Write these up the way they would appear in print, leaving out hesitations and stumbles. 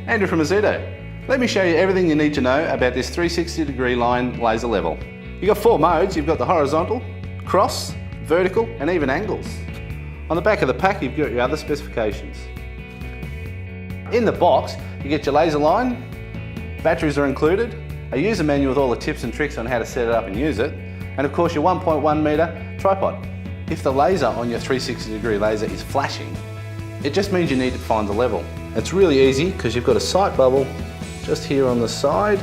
Andrew from Ozito. Let me show you everything you need to know about this 360-degree line laser level. You've got 4 modes. You've got the horizontal, cross, vertical, and even angles. On the back of the pack, you've got your other specifications. In the box, you get your laser line, batteries are included, a user manual with all the tips and tricks on how to set it up and use it, and of course your 1.1 metre tripod. If the laser on your 360-degree laser is flashing, it just means you need to find the level. It's really easy because you've got a sight bubble just here on the side,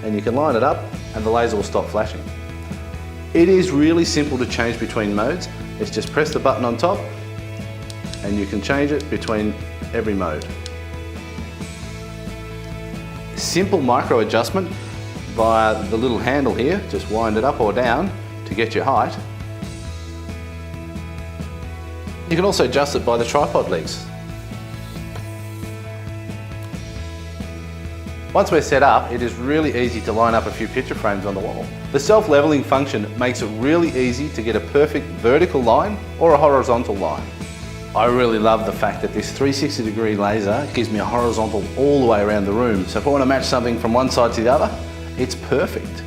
and you can line it up and the laser will stop flashing. It is really simple to change between modes. It's just press the button on top and you can change it between every mode. Simple micro adjustment via the little handle here. Just wind it up or down to get your height. You can also adjust it by the tripod legs. Once we're set up, it is really easy to line up a few picture frames on the wall. The self-leveling function makes it really easy to get a perfect vertical line or a horizontal line. I really love the fact that this 360-degree laser gives me a horizontal all the way around the room. So if I want to match something from one side to the other, it's perfect.